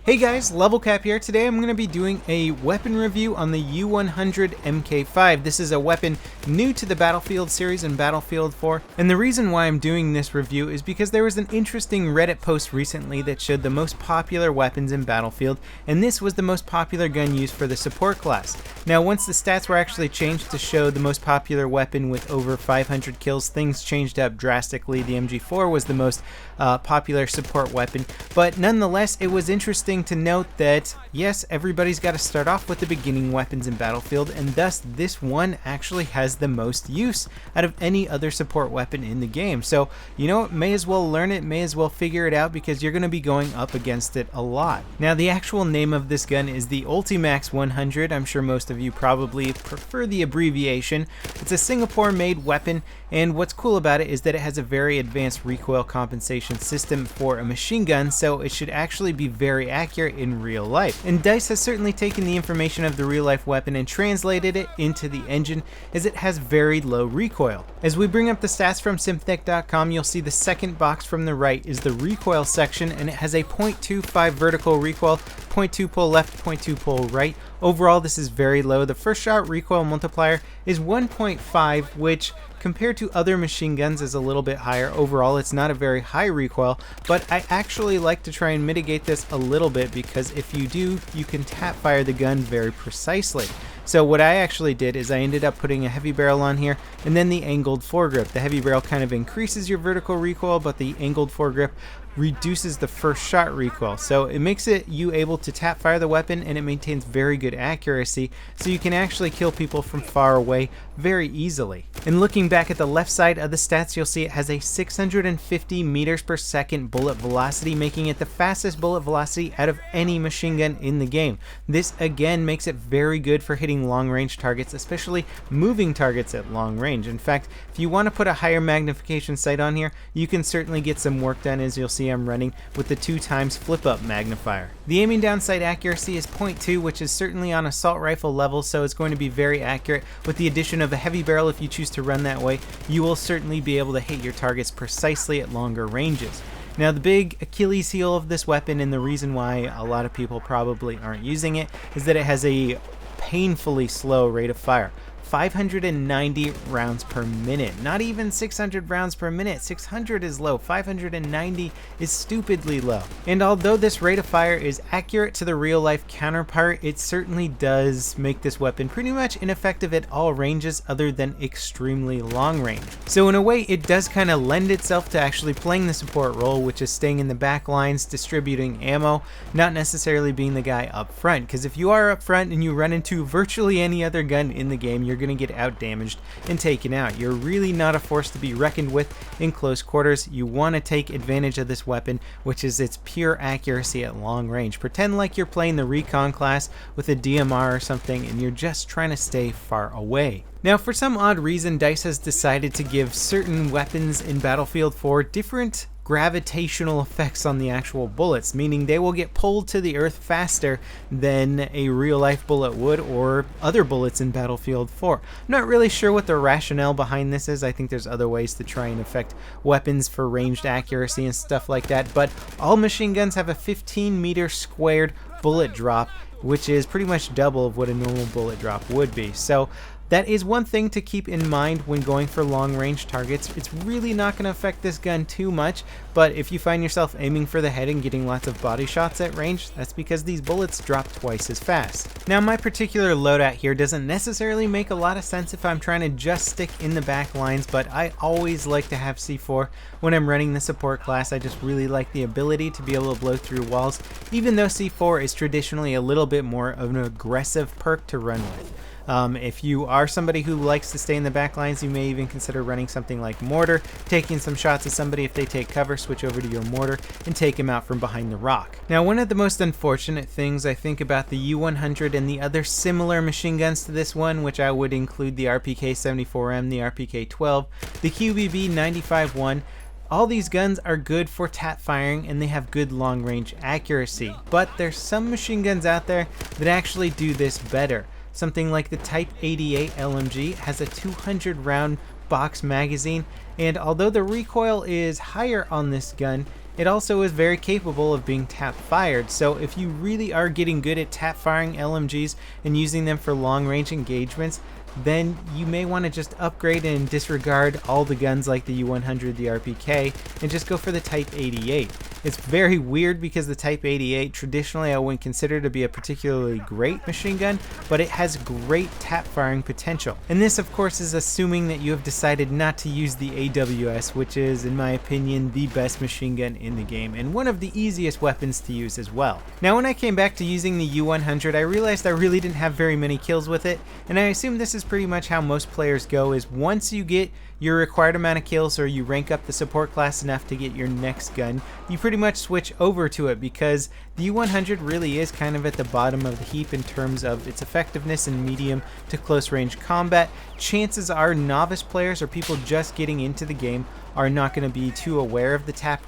Hey guys, LevelCap here. Today I'm going to be doing a weapon review on the U-100 MK5. This is a weapon new to the Battlefield series and Battlefield 4. And the reason why I'm doing this review is because there was an interesting Reddit post recently that showed the most popular weapons in Battlefield, and this was the most popular gun used for the support class. Now once the stats were actually changed to show the most popular weapon with over 500 kills, things changed up drastically. The MG4 was the most popular support weapon, but nonetheless it was interesting to note that yes, everybody's got to start off with the beginning weapons in Battlefield, and thus this one actually has the most use out of any other support weapon in the game. So you know, may as well learn it, may as well figure it out, because you're going to be going up against it a lot. Now the actual name of this gun is the Ultimax 100. I'm sure most of you probably prefer the abbreviation. It's a Singapore made weapon, and what's cool about it is that it has a very advanced recoil compensation system for a machine gun, so it should actually be very accurate in real life. And DICE has certainly taken the information of the real life weapon and translated it into the engine, as it has very low recoil. As we bring up the stats from Simtech.com, you'll see the second box from the right is the recoil section, and it has a 0.25 vertical recoil, 0.2 pull left, 0.2 pull right. Overall, this is very low. The first shot recoil multiplier is 1.5, which compared to other machine guns is a little bit higher. Overall, it's not a very high recoil, but I actually like to try and mitigate this a little bit, because if you do, you can tap fire the gun very precisely. So what I actually did is I ended up putting a heavy barrel on here and then the angled foregrip. The heavy barrel kind of increases your vertical recoil, but the angled foregrip reduces the first shot recoil. So it makes it you able to tap fire the weapon, and it maintains very good accuracy, so you can actually kill people from far away very easily. And looking back at the left side of the stats, you'll see it has a 650 meters per second bullet velocity, making it the fastest bullet velocity out of any machine gun in the game. This again makes it very good for hitting long range targets, especially moving targets at long range. In fact, if you want to put a higher magnification sight on here, you can certainly get some work done, as you'll see I'm running with the 2x flip up magnifier. The aiming down sight accuracy is 0.2, which is certainly on assault rifle level, so it's going to be very accurate. With the addition of a heavy barrel, if you choose to run that way, you will certainly be able to hit your targets precisely at longer ranges. Now the big Achilles heel of this weapon, and the reason why a lot of people probably aren't using it, is that it has a painfully slow rate of fire. 590 rounds per minute. Not even 600 rounds per minute. 600 is low. 590 is stupidly low. And although this rate of fire is accurate to the real life counterpart, it certainly does make this weapon pretty much ineffective at all ranges other than extremely long range. So in a way, it does kind of lend itself to actually playing the support role, which is staying in the back lines, distributing ammo, not necessarily being the guy up front. Because if you are up front and you run into virtually any other gun in the game, you're going to get out damaged and taken out. You're really not a force to be reckoned with in close quarters. You want to take advantage of this weapon, which is its pure accuracy at long range. Pretend like you're playing the recon class with a DMR or something, and you're just trying to stay far away. Now, for some odd reason, DICE has decided to give certain weapons in Battlefield 4 different gravitational effects on the actual bullets, meaning they will get pulled to the earth faster than a real life bullet would, or other bullets in Battlefield 4. I'm not really sure what the rationale behind this is. I think there's other ways to try and affect weapons for ranged accuracy and stuff like that, but all machine guns have a 15 meter squared bullet drop, which is pretty much double of what a normal bullet drop would be. So that is one thing to keep in mind when going for long range targets. It's really not going to affect this gun too much, but if you find yourself aiming for the head and getting lots of body shots at range, that's because these bullets drop twice as fast. Now my particular loadout here doesn't necessarily make a lot of sense if I'm trying to just stick in the back lines, but I always like to have C4 when I'm running the support class. I just really like the ability to be able to blow through walls, even though C4 is traditionally a little bit more of an aggressive perk to run with. If you are somebody who likes to stay in the back lines, you may even consider running something like mortar, taking some shots at somebody. If they take cover, switch over to your mortar and take them out from behind the rock. Now, one of the most unfortunate things I think about the U-100 and the other similar machine guns to this one, which I would include the RPK-74M, the RPK-12, the QBB-95-1, all these guns are good for tap firing, and they have good long range accuracy, but there's some machine guns out there that actually do this better. Something like the Type 88 LMG has a 200 round box magazine, and although the recoil is higher on this gun, it also is very capable of being tap fired. So if you really are getting good at tap firing LMGs and using them for long range engagements, then you may want to just upgrade and disregard all the guns like the U-100, the RPK, and just go for the Type 88. It's very weird because the Type 88 traditionally I wouldn't consider to be a particularly great machine gun, but it has great tap firing potential. And this of course is assuming that you have decided not to use the AWS, which is in my opinion the best machine gun in the game and one of the easiest weapons to use as well. Now when I came back to using the U-100, I realized I really didn't have very many kills with it, and I assume this is pretty much how most players go, is once you get your required amount of kills or you rank up the support class enough to get your next gun, you pretty much switch over to it, because the U-100 really is kind of at the bottom of the heap in terms of its effectiveness in medium to close range combat. Chances are novice players or people just getting into the game are not going to be too aware of the tap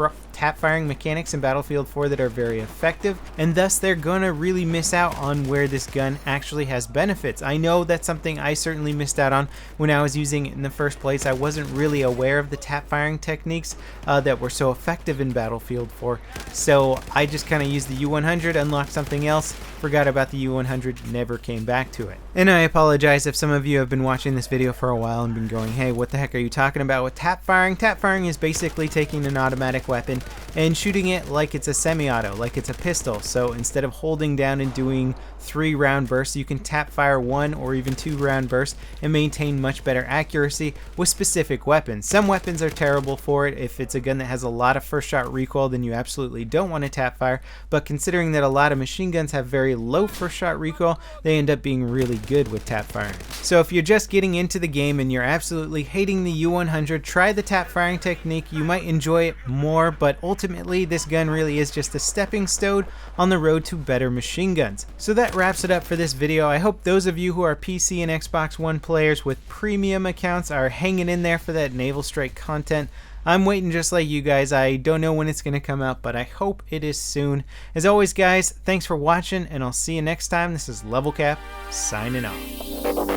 firing mechanics in Battlefield 4 that are very effective, and thus they're going to really miss out on where this gun actually has benefits. I know that's something I certainly missed out on when I was using it in the first place. I wasn't really aware of the tap firing techniques that were so effective in Battlefield 4, so I just kind of used the U-100, unlocked something else, forgot about the U-100, never came back to it. And I apologize if some of you have been watching this video for a while and been going, hey, what the heck are you talking about with tap firing? Tap firing is basically taking an automatic weapon and shooting it like it's a semi-auto, like it's a pistol. So instead of holding down and doing 3-round bursts, you can tap fire 1 or even 2-round bursts and maintain much better accuracy with specific weapons. Some weapons are terrible for it. If it's a gun that has a lot of first shot recoil, then you absolutely don't want to tap fire, but considering that a lot of machine guns have very low first shot recoil, they end up being really good with tap firing. So if you're just getting into the game and you're absolutely hating the U-100, try the tap firing technique. You might enjoy it more, but ultimately this gun really is just a stepping stone on the road to better machine guns. So that wraps it up for this video. I hope those of you who are PC and Xbox One players with premium accounts are hanging in there for that Naval Strike content. I'm waiting just like you guys. I don't know when it's going to come out, but I hope it is soon. As always guys, thanks for watching, and I'll see you next time. This is LevelCap signing off.